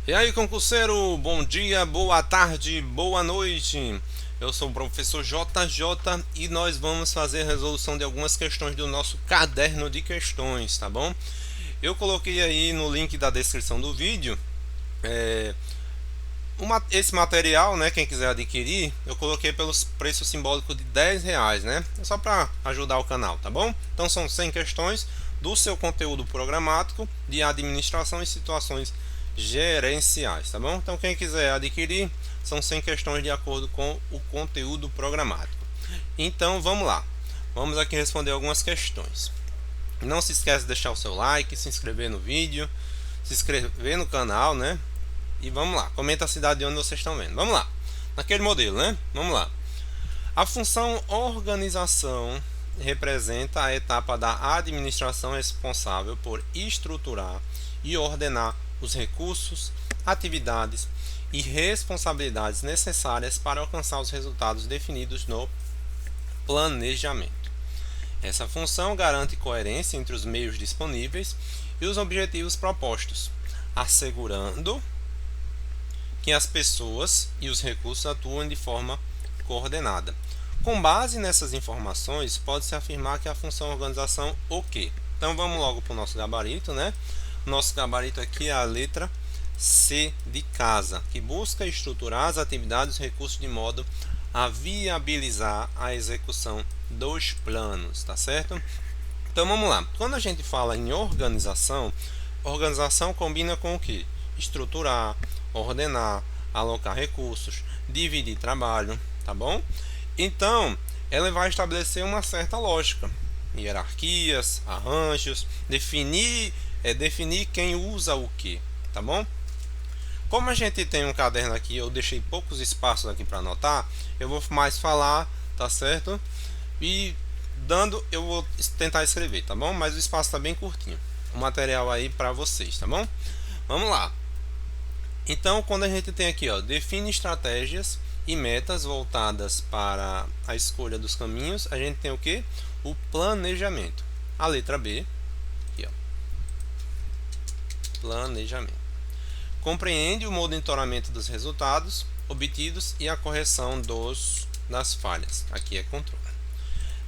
E aí, concurseiro, bom dia, boa tarde, boa noite. Eu sou o professor JJ e nós vamos fazer a resolução de algumas questões do nosso caderno de questões, tá bom? Eu coloquei aí no link da descrição do vídeo é, esse material, né? Quem quiser adquirir, eu coloquei pelos preço simbólico de R$ 10, né? É só para ajudar o canal, tá bom? Então são 100 questões do seu conteúdo programático de administração e situações gerenciais, tá bom? Então quem quiser adquirir, são 100 questões de acordo com o conteúdo programático. Então vamos lá. Vamos aqui responder algumas questões. Não se esqueça de deixar o seu like, se inscrever no vídeo, se inscrever no canal, né? E vamos lá, comenta a cidade de onde vocês estão vendo. Vamos lá, naquele modelo, né? Vamos lá. A função organização representa a etapa da administração responsável por estruturar e ordenar os recursos, atividades e responsabilidades necessárias para alcançar os resultados definidos no planejamento. Essa função garante coerência entre os meios disponíveis e os objetivos propostos, assegurando que as pessoas e os recursos atuam de forma coordenada. Com base nessas informações, pode-se afirmar que a função organização o quê? Então vamos logo para o nosso gabarito, né? Nosso gabarito aqui é a letra C de casa, que busca estruturar as atividades e recursos de modo a viabilizar a execução dos planos, tá certo? Então vamos lá. Quando a gente fala em organização, organização combina com o que? Estruturar, ordenar, alocar recursos, dividir trabalho, tá bom? Então, ela vai estabelecer uma certa lógica, hierarquias, arranjos, definir quem usa o que, tá bom? Como a gente tem um caderno aqui, eu deixei poucos espaços aqui para anotar, eu vou mais falar, tá certo? E eu vou tentar escrever, tá bom? Mas o espaço está bem curtinho. O material aí para vocês, tá bom? Vamos lá. Então, quando a gente tem aqui, ó, define estratégias e metas voltadas para a escolha dos caminhos, a gente tem o que? O planejamento. A letra B, aqui, ó, planejamento. Compreende o monitoramento dos resultados obtidos e a correção das falhas. Aqui é controle.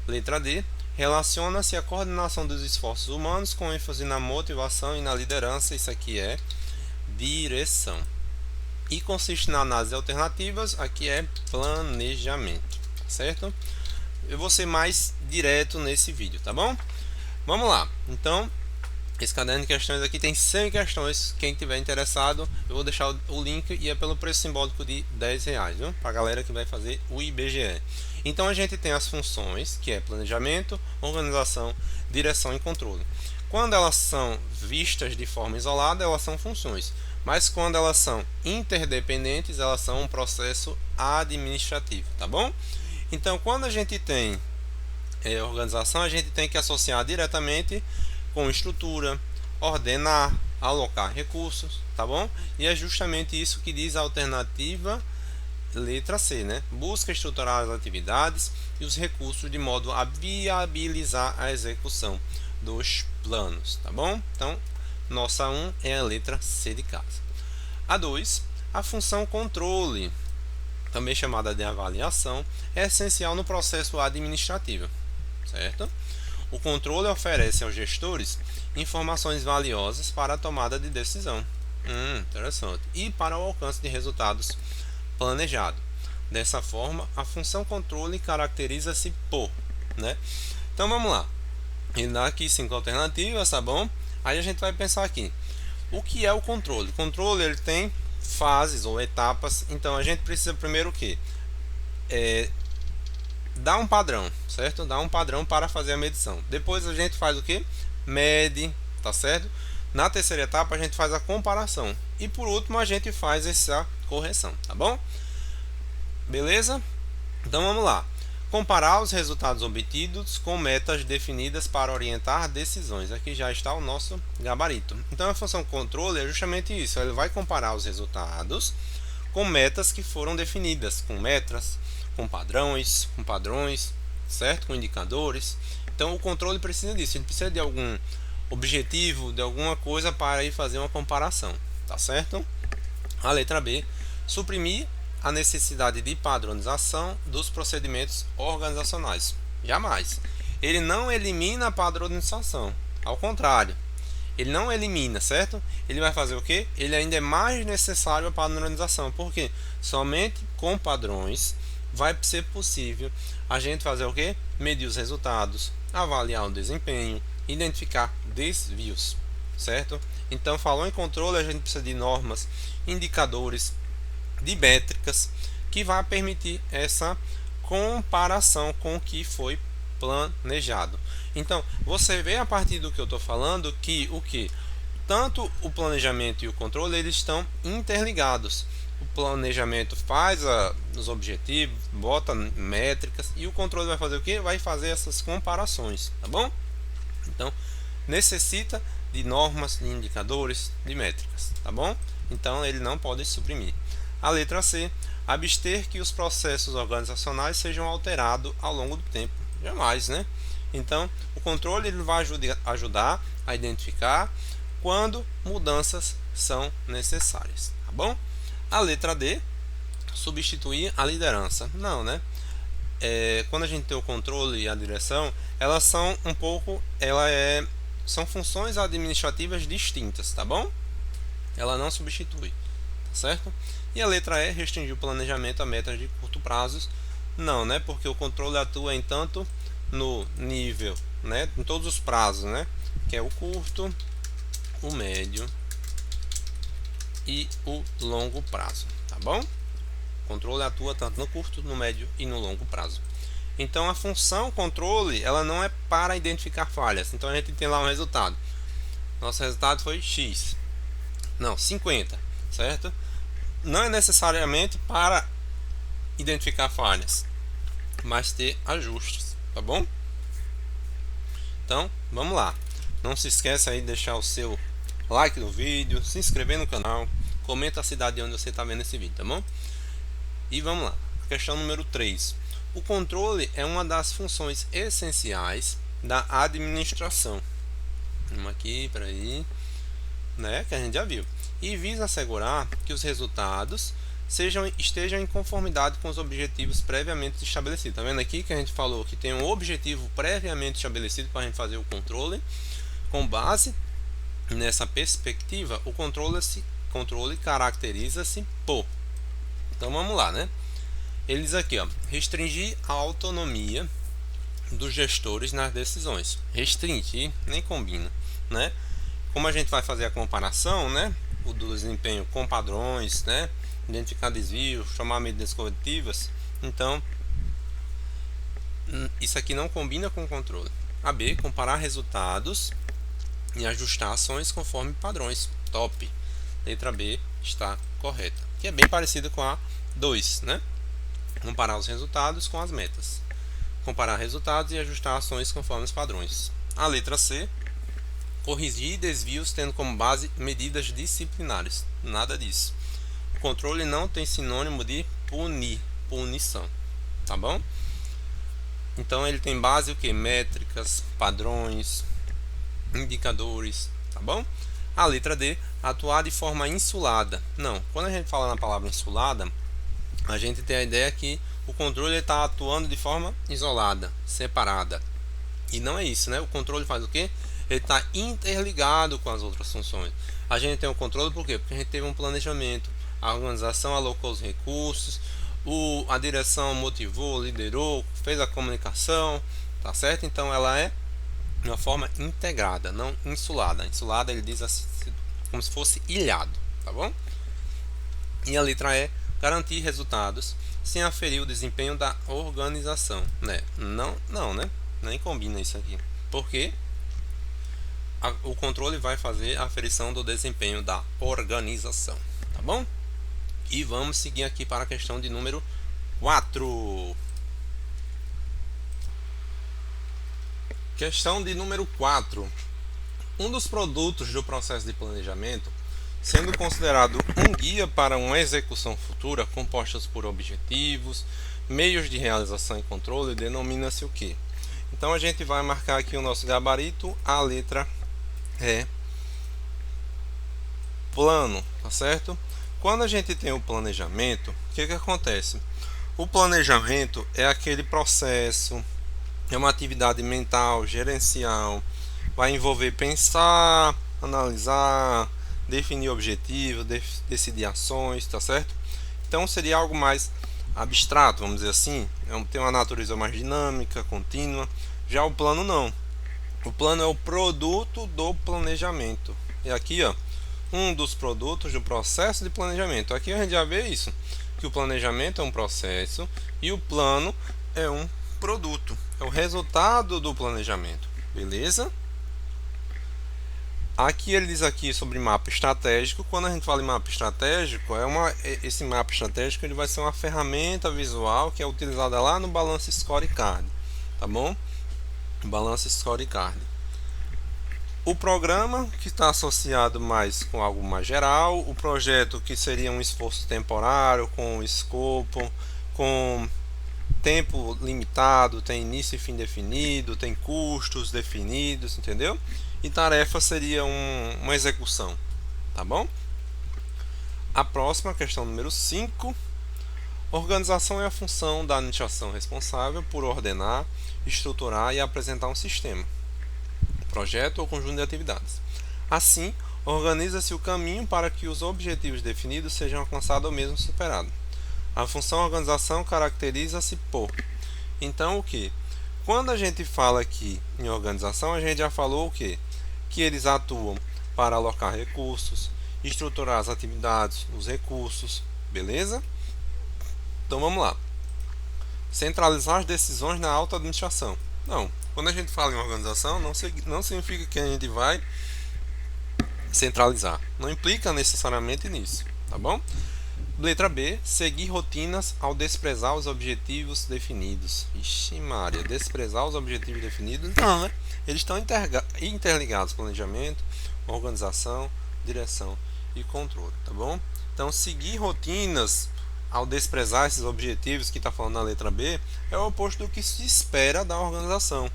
Letra D. Relaciona-se a coordenação dos esforços humanos com ênfase na motivação e na liderança. Isso aqui é direção. E consiste na análise de alternativas. Aqui é planejamento, certo? Eu vou ser mais direto nesse vídeo, tá bom? Vamos lá. Então, esse caderno de questões aqui tem 100 questões. Quem tiver interessado, eu vou deixar o link e é pelo preço simbólico de R$ 10, viu? Para a galera que vai fazer o IBGE. Então a gente tem as funções, que é planejamento, organização, direção e controle. Quando elas são vistas de forma isolada, elas são funções. Mas quando elas são interdependentes, elas são um processo administrativo, tá bom? Então, quando a gente tem organização, a gente tem que associar diretamente com estrutura, ordenar, alocar recursos, tá bom? E é justamente isso que diz a alternativa letra C, né? Busca estruturar as atividades e os recursos de modo a viabilizar a execução dos planos, tá bom? Então, nossa 1 é a letra C de casa. A 2, a função controle, também chamada de avaliação, é essencial no processo administrativo, certo? O controle oferece aos gestores informações valiosas para a tomada de decisão. Interessante. E para o alcance de resultados planejado. Dessa forma, a função controle caracteriza-se por, né? Então vamos lá. Ele dá aqui 5 alternativas, tá bom? Aí a gente vai pensar aqui. O que é o controle? O controle ele tem fases ou etapas. Então a gente precisa primeiro o quê? Dar um padrão, certo? Dar um padrão para fazer a medição. Depois a gente faz o que? Mede, tá certo? Na terceira etapa a gente faz a comparação. E por último a gente faz essa correção, tá bom? Beleza? Então vamos lá. Comparar os resultados obtidos com metas definidas para orientar decisões. Aqui já está o nosso gabarito. Então a função controle é justamente isso. Ele vai comparar os resultados com metas que foram definidas, com metas, com padrões, certo? Com indicadores. Então o controle precisa disso. Ele precisa de algum objetivo, de alguma coisa para ir fazer uma comparação, tá certo? A letra B, suprimir a necessidade de padronização dos procedimentos organizacionais. Jamais. Ele não elimina a padronização, ao contrário, ele não elimina, certo? Ele vai fazer o que? Ele ainda é mais necessário a padronização, porque somente com padrões vai ser possível a gente fazer o que? Medir os resultados, avaliar o desempenho, identificar desvios, certo? Então, falou em controle, a gente precisa de normas, indicadores, de métricas que vai permitir essa comparação com o que foi planejado. Então, você vê a partir do que eu estou falando que tanto o planejamento e o controle eles estão interligados. O planejamento faz os objetivos, bota métricas e o controle vai fazer o que? Vai fazer essas comparações, tá bom? Então, necessita de normas, de indicadores, de métricas, tá bom? Então, ele não pode suprimir. A letra C, abster que os processos organizacionais sejam alterados ao longo do tempo. Jamais, né? Então, o controle ele vai ajudar a identificar quando mudanças são necessárias, tá bom? A letra D, substituir a liderança. Não, né? Quando a gente tem o controle e a direção, elas são são funções administrativas distintas, tá bom? Ela não substitui, tá certo? E a letra E, restringir o planejamento a metas de curto prazo. Não, né? Porque o controle atua em tanto no nível, né? Em todos os prazos, né? Que é o curto, o médio e o longo prazo, tá bom? O controle atua tanto no curto, no médio e no longo prazo. Então a função controle, ela não é para identificar falhas. Então a gente tem lá um resultado. Nosso resultado foi X. Não, 50, certo? Não é necessariamente para identificar falhas, mas ter ajustes, tá bom? Então, vamos lá. Não se esqueça aí de deixar o seu like no vídeo, se inscrever no canal, comenta a cidade onde você está vendo esse vídeo, tá bom? E vamos lá. Questão número 3. O controle é uma das funções essenciais da administração. Vamos aqui, peraí, né? Que a gente já viu. E visa assegurar que os resultados estejam em conformidade com os objetivos previamente estabelecidos. Tá vendo aqui que a gente falou que tem um objetivo previamente estabelecido para a gente fazer o controle. Com base nessa perspectiva, o controle caracteriza-se por. Então vamos lá, né? Ele diz aqui, ó, restringir a autonomia dos gestores nas decisões. Restringir nem combina, né? Como a gente vai fazer a comparação, né? O do desempenho com padrões, né? Identificar desvios, tomar medidas corretivas. Então, isso aqui não combina com o controle. A B, comparar resultados e ajustar ações conforme padrões. Top. Letra B está correta. Que é bem parecida com a 2, né? Comparar os resultados com as metas. Comparar resultados e ajustar ações conforme os padrões. A letra C, corrigir desvios tendo como base medidas disciplinares. Nada disso. O controle não tem sinônimo de punição, tá bom? Então ele tem base o que? Métricas, padrões, indicadores, tá bom? A letra D, atuar de forma insulada. Não, quando a gente fala na palavra insulada, a gente tem a ideia que o controle está atuando de forma isolada, separada. E não é isso, né? O controle faz o quê? Ele está interligado com as outras funções. A gente tem o controle por quê? Porque a gente teve um planejamento, a organização alocou os recursos, a direção motivou, liderou, fez a comunicação, tá certo? Então ela é de uma forma integrada, não insulada. Insulada ele diz assim, como se fosse ilhado, tá bom? E a letra E, garantir resultados sem aferir o desempenho da organização, né? Não, né? Nem combina isso aqui. Porque o controle vai fazer a aferição do desempenho da organização, tá bom? E vamos seguir aqui para a questão de número 4. Questão de número 4. Um dos produtos do processo de planejamento, sendo considerado um guia para uma execução futura, compostas por objetivos, meios de realização e controle, denomina-se o que? Então a gente vai marcar aqui o nosso gabarito, a letra E, plano, tá certo? Quando a gente tem o planejamento, o que acontece? O planejamento é aquele processo, é uma atividade mental, gerencial, vai envolver pensar, analisar, definir objetivos, decidir ações, tá certo? Então seria algo mais abstrato, vamos dizer assim, tem uma natureza mais dinâmica, contínua. Já o plano não. O plano é o produto do planejamento. E aqui, ó, um dos produtos do processo de planejamento. Aqui a gente já vê isso, que o planejamento é um processo e o plano é um produto, é o resultado do planejamento, beleza? Aqui ele diz aqui sobre mapa estratégico. Quando a gente fala em mapa estratégico, esse mapa estratégico ele vai ser uma ferramenta visual que é utilizada lá no Balance Scorecard, tá bom? Balance Scorecard. O programa que está associado mais com algo mais geral, o projeto que seria um esforço temporário, com escopo, com tempo limitado, tem início e fim definido, tem custos definidos, entendeu? E tarefa seria uma execução, tá bom? A próxima, questão número 5. Organização é a função da administração responsável por ordenar, estruturar e apresentar um sistema, projeto ou conjunto de atividades. Assim, organiza-se o caminho para que os objetivos definidos sejam alcançados ou mesmo superados. A função organização caracteriza-se por... Então, o que? Quando a gente fala aqui em organização, a gente já falou o que? Que eles atuam para alocar recursos, estruturar as atividades, os recursos, beleza? Então vamos lá. Centralizar as decisões na alta administração. Não, quando a gente fala em organização, não significa que a gente vai centralizar. Não implica necessariamente nisso, tá bom? Letra B, seguir rotinas ao desprezar os objetivos definidos. Ixi Maria, desprezar os objetivos definidos? Não, né? Eles estão interligados, planejamento, organização, direção e controle, tá bom? Então, seguir rotinas ao desprezar esses objetivos que está falando na letra B é o oposto do que se espera da organização.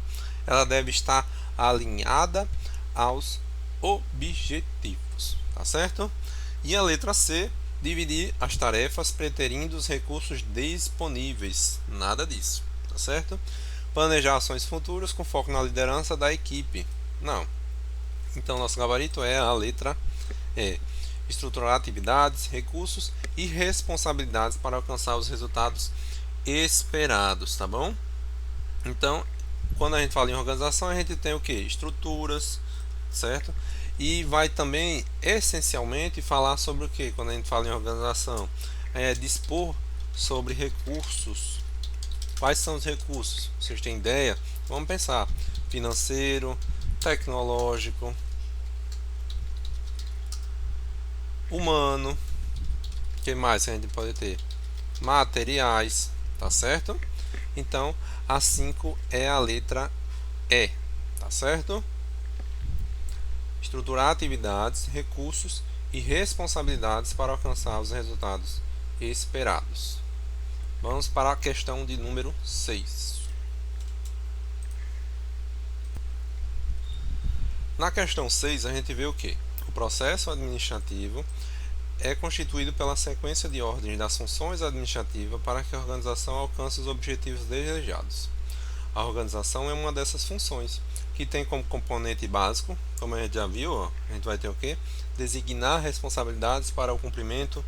Ela deve estar alinhada aos objetivos, tá certo? E a letra C, dividir as tarefas preterindo os recursos disponíveis. Nada disso, tá certo? Planejar ações futuras com foco na liderança da equipe. Não. Então, nosso gabarito é a letra E. Estruturar atividades, recursos e responsabilidades para alcançar os resultados esperados, tá bom? Então, quando a gente fala em organização, a gente tem o que? Estruturas, certo? E vai também, essencialmente, falar sobre o que? Quando a gente fala em organização, dispor sobre recursos. Quais são os recursos? Vocês têm ideia? Vamos pensar: financeiro, tecnológico, humano, o que mais a gente pode ter? Materiais, tá certo? Então, a 5 é a letra E, tá certo? Estruturar atividades, recursos e responsabilidades para alcançar os resultados esperados. Vamos para a questão de número 6. Na questão 6, a gente vê o que? O processo administrativo é constituído pela sequência de ordens das funções administrativas para que a organização alcance os objetivos desejados. A organização é uma dessas funções, que tem como componente básico, como a gente já viu, ó, a gente vai ter o que? Designar responsabilidades para o cumprimento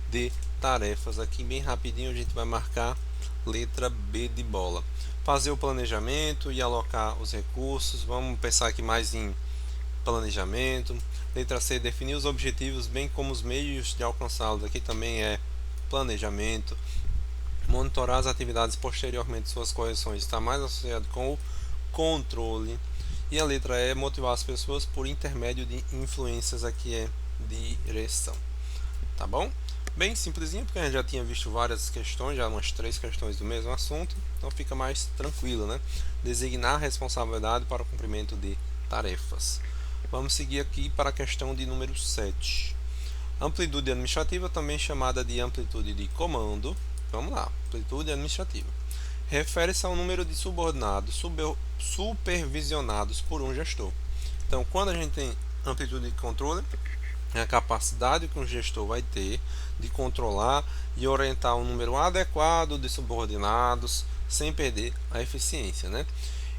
de tarefas. Aqui bem rapidinho a gente vai marcar letra B de bola. Fazer o planejamento e alocar os recursos. Vamos pensar aqui mais em planejamento. Letra C, definir os objetivos bem como os meios de alcançá-los. Aqui também é planejamento. Monitorar as atividades posteriormente suas correções, está mais associado com o controle. E a letra E, motivar as pessoas por intermédio de influências. Aqui é direção, tá bom? Bem simplesinho, porque a gente já tinha visto várias questões, já umas 3 questões do mesmo assunto, então fica mais tranquilo, né? Designar responsabilidade para o cumprimento de tarefas. Vamos seguir aqui para a questão de número 7. Amplitude administrativa, também chamada de amplitude de comando. Vamos lá, amplitude administrativa. Refere-se ao número de subordinados supervisionados por um gestor. Então, quando a gente tem amplitude de controle, É a capacidade que um gestor vai ter de controlar e orientar um número adequado de subordinados sem perder a eficiência, né?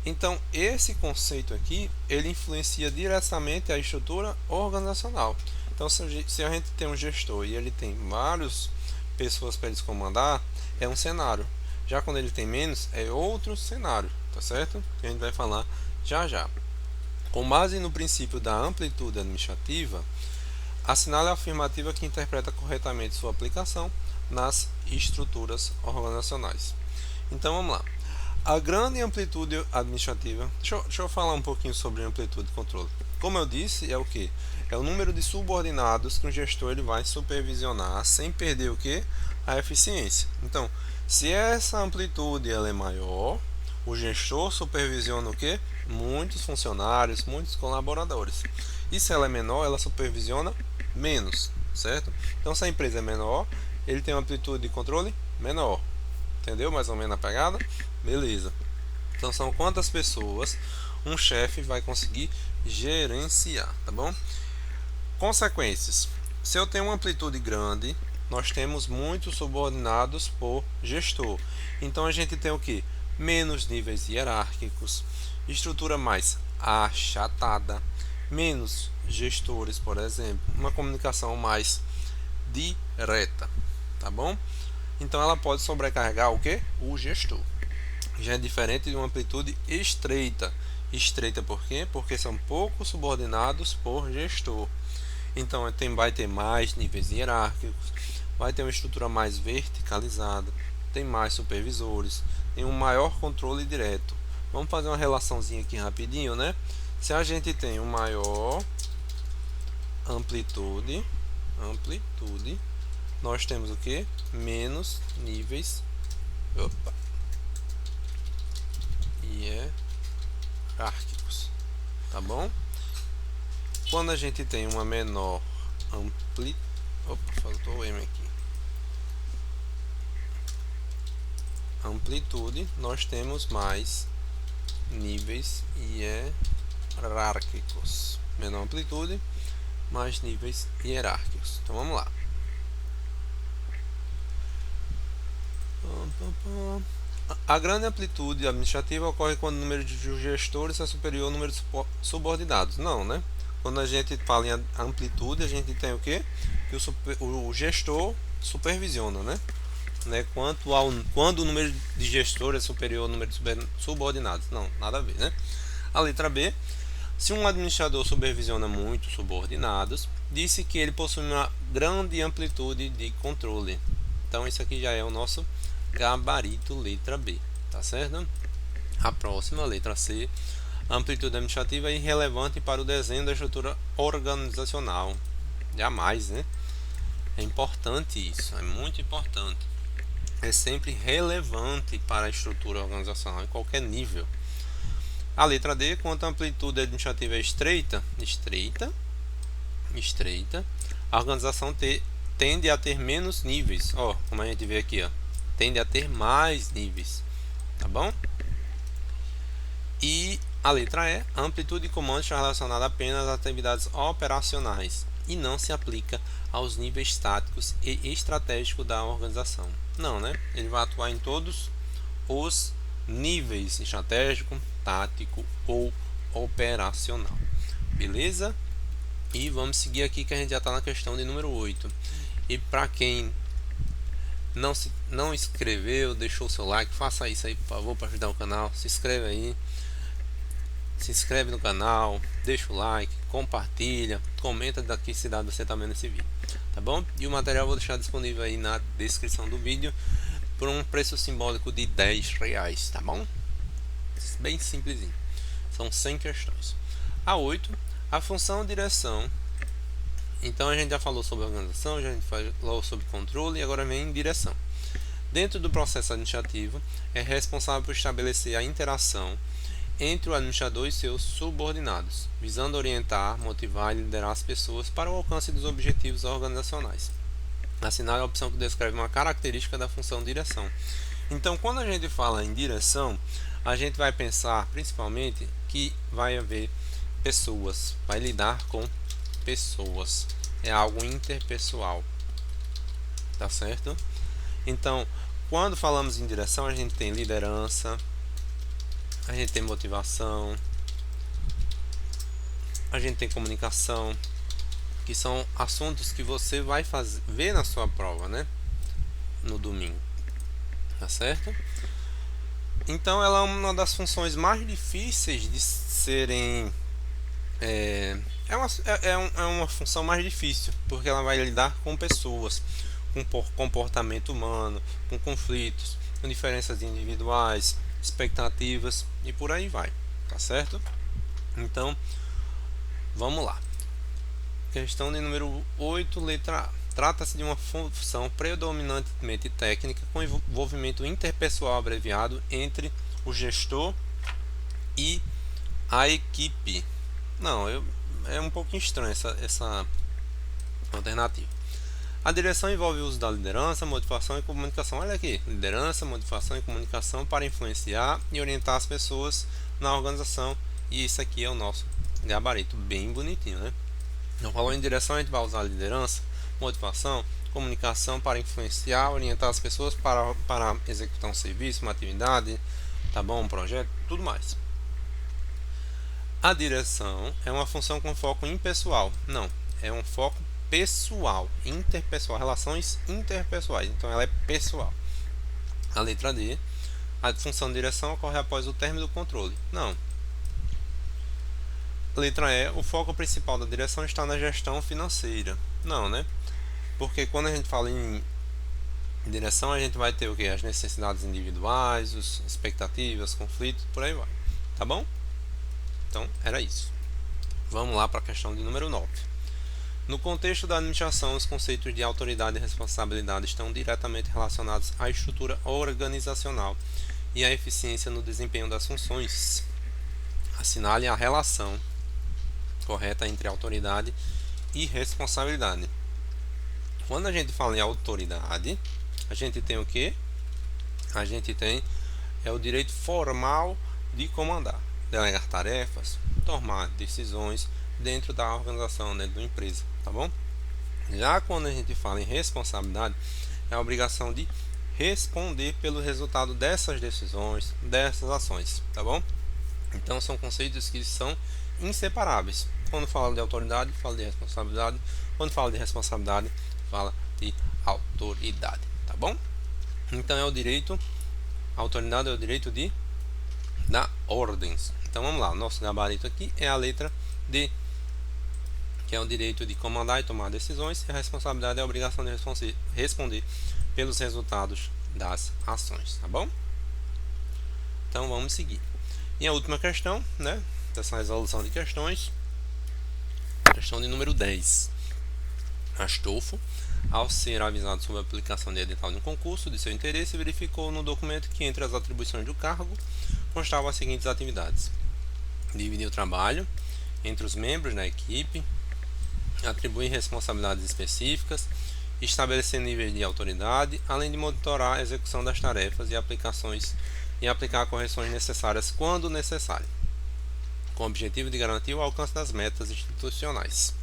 Então, esse conceito aqui, ele influencia diretamente a estrutura organizacional. Então, se a gente tem um gestor e ele tem várias pessoas para eles comandar, é um cenário. Já quando ele tem menos, é outro cenário, tá certo? Que a gente vai falar já já. Com base no princípio da amplitude administrativa, assinale a afirmativa que interpreta corretamente sua aplicação nas estruturas organizacionais. Então vamos lá. A grande amplitude administrativa. Deixa eu falar um pouquinho sobre amplitude de controle. Como eu disse, é o que? É o número de subordinados que o gestor ele vai supervisionar sem perder o que? A eficiência. Então, se essa amplitude ela é maior, o gestor supervisiona o que? Muitos funcionários, muitos colaboradores. E se ela é menor, ela supervisiona menos, certo? Então, se a empresa é menor, ele tem uma amplitude de controle menor. Entendeu mais ou menos a pegada? Beleza. Então, são quantas pessoas um chefe vai conseguir gerenciar, tá bom? Consequências. Se eu tenho uma amplitude grande, nós temos muitos subordinados por gestor. Então, a gente tem o que? Menos níveis hierárquicos, estrutura mais achatada, menos gestores, por exemplo, uma comunicação mais direta, tá bom? Então ela pode sobrecarregar o que? O gestor. Já é diferente de uma amplitude estreita. Estreita por quê? Porque são poucos subordinados por gestor. Então vai ter mais níveis hierárquicos, vai ter uma estrutura mais verticalizada, tem mais supervisores, tem um maior controle direto. Vamos fazer uma relaçãozinha aqui rapidinho, né? Se a gente tem uma maior amplitude, nós temos o que? Menos níveis hierárquicos, tá bom? Quando a gente tem uma menor faltou o M aqui. Amplitude, nós temos mais níveis hierárquicos. Menor amplitude, mais níveis hierárquicos. Então vamos lá. A grande amplitude administrativa ocorre quando o número de gestores é superior ao número de subordinados. Não, né? Quando a gente fala em amplitude, a gente tem o quê? Que o gestor supervisiona, né? Quando o número de gestores é superior ao número de subordinados. Não, nada a ver, né? A letra B. Se um administrador supervisiona muitos subordinados, disse que ele possui uma grande amplitude de controle. Então, isso aqui já é o nosso gabarito, letra B, tá certo? A próxima, letra C. A amplitude administrativa é irrelevante para o desenho da estrutura organizacional. Jamais, né? É importante isso, é muito importante. É sempre relevante para a estrutura organizacional em qualquer nível. A letra D, quanto a amplitude administrativa é estreita, a organização tende a ter menos níveis. Ó, como a gente vê aqui, ó, tende a ter mais níveis, tá bom? E a letra E, a amplitude de comando está relacionada apenas às atividades operacionais e não se aplica aos níveis táticos e estratégicos da organização. Não, né? Ele vai atuar em todos os níveis: estratégico, tático ou operacional. Beleza? E vamos seguir aqui que a gente já está na questão de número 8. E para quem não inscreveu, deixou seu like, faça isso aí, por favor, para ajudar o canal. Se inscreve aí. Se inscreve no canal, deixa o like, compartilha, comenta daqui se dá você tá vendo esse vídeo, tá bom? E o material eu vou deixar disponível aí na descrição do vídeo por um preço simbólico de R$10, tá bom? Bem simplesinho. São 100 questões. A 8, a função direção. Então a gente já falou sobre organização, já falou sobre controle e agora vem direção. Dentro do processo administrativo, é responsável por estabelecer a interação entre o administrador e seus subordinados, visando orientar, motivar e liderar as pessoas para o alcance dos objetivos organizacionais. Assinale a opção que descreve uma característica da função direção. Então, quando a gente fala em direção, a gente vai pensar principalmente que vai haver pessoas, vai lidar com pessoas, é algo interpessoal, tá certo? Então, quando falamos em direção, a gente tem liderança, a gente tem motivação, a gente tem comunicação, que são assuntos que você vai ver na sua prova, né? No domingo, tá certo? Então, ela é uma das funções mais difíceis de serem. É uma função mais difícil, porque ela vai lidar com pessoas, com comportamento humano, com conflitos, com diferenças individuais, expectativas e por aí vai, tá certo? Então, vamos lá. Questão de número 8, letra A. Trata-se de uma função predominantemente técnica com envolvimento interpessoal abreviado entre o gestor e a equipe. Não, é um pouco estranho essa alternativa. A direção envolve o uso da liderança, motivação e comunicação. Olha aqui, liderança, motivação e comunicação para influenciar e orientar as pessoas na organização. E isso aqui é o nosso gabarito, bem bonitinho, né? Então, falou em direção, a gente vai usar liderança, motivação, comunicação para influenciar, orientar as pessoas para executar um serviço, uma atividade, tá bom? Um projeto, tudo mais. A direção é uma função com foco impessoal. Não, é um foco pessoal, interpessoal, relações interpessoais. Então, ela é pessoal. A letra D, a função de direção ocorre após o término do controle. Não. Letra E, o foco principal da direção está na gestão financeira. Não, né? Porque quando a gente fala em direção, a gente vai ter o que? As necessidades individuais, as expectativas, conflitos, por aí vai. Tá bom? Então, era isso. Vamos lá para a questão de número 9. No contexto da administração, os conceitos de autoridade e responsabilidade estão diretamente relacionados à estrutura organizacional e à eficiência no desempenho das funções. Assinale a relação correta entre autoridade e responsabilidade. Quando a gente fala em autoridade, a gente tem o que? A gente tem o direito formal de comandar, delegar tarefas, tomar decisões dentro da organização, dentro da empresa, tá bom? Já quando a gente fala em responsabilidade, é a obrigação de responder pelo resultado dessas decisões, dessas ações, tá bom? Então são conceitos que são inseparáveis. Quando fala de autoridade, fala de responsabilidade. Quando fala de responsabilidade, fala de autoridade, tá bom? Então é o direito, a autoridade é o direito de dar ordens. Então vamos lá, o nosso gabarito aqui é a letra D, que é o direito de comandar e tomar decisões, e a responsabilidade é a obrigação de responder pelos resultados das ações, tá bom? Então vamos seguir. E a última questão, né, dessa resolução de questões, questão de número 10. Astolfo, ao ser avisado sobre a aplicação de edital de um concurso de seu interesse, verificou no documento que entre as atribuições do cargo constavam as seguintes atividades: dividir o trabalho entre os membros da equipe, atribuir responsabilidades específicas, estabelecer níveis de autoridade, além de monitorar a execução das tarefas e aplicações e aplicar correções necessárias quando necessário, com o objetivo de garantir o alcance das metas institucionais.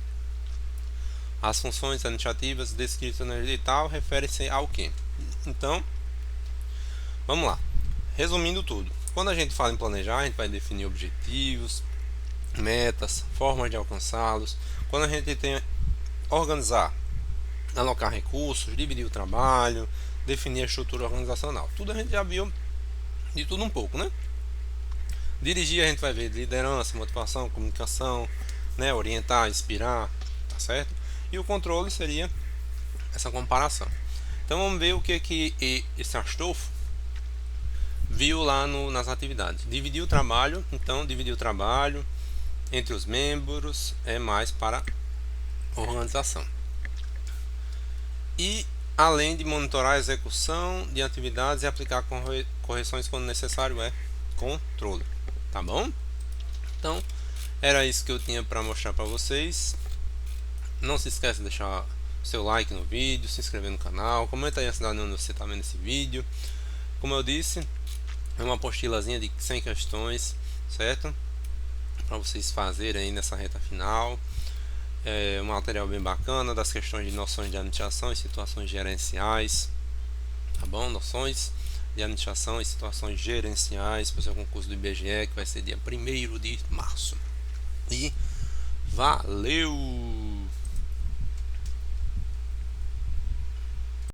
As funções administrativas descritas no edital referem-se ao que? Então, vamos lá. Resumindo tudo, quando a gente fala em planejar, a gente vai definir objetivos, metas, formas de alcançá-los. Quando a gente tem organizar, alocar recursos, dividir o trabalho, definir a estrutura organizacional. Tudo a gente já viu de tudo um pouco, né? Dirigir, a gente vai ver liderança, motivação, comunicação, né? Orientar, inspirar, tá certo? E o controle seria essa comparação. Então vamos ver o que esse Astolfo viu lá nas atividades. Dividir o trabalho, então dividir o trabalho entre os membros é mais para organização. E além de monitorar a execução de atividades e aplicar correções quando necessário, é controle, tá bom? Então era isso que eu tinha para mostrar para vocês. Não se esqueça de deixar seu like no vídeo, se inscrever no canal, comenta aí a cidade onde você está vendo esse vídeo. Como eu disse, é uma apostilazinha de 100 questões, certo? Para vocês fazerem aí nessa reta final. um material bem bacana das questões de noções de administração e situações gerenciais, tá bom? Noções de administração e situações gerenciais para o seu concurso do IBGE, que vai ser dia 1º de março. E valeu!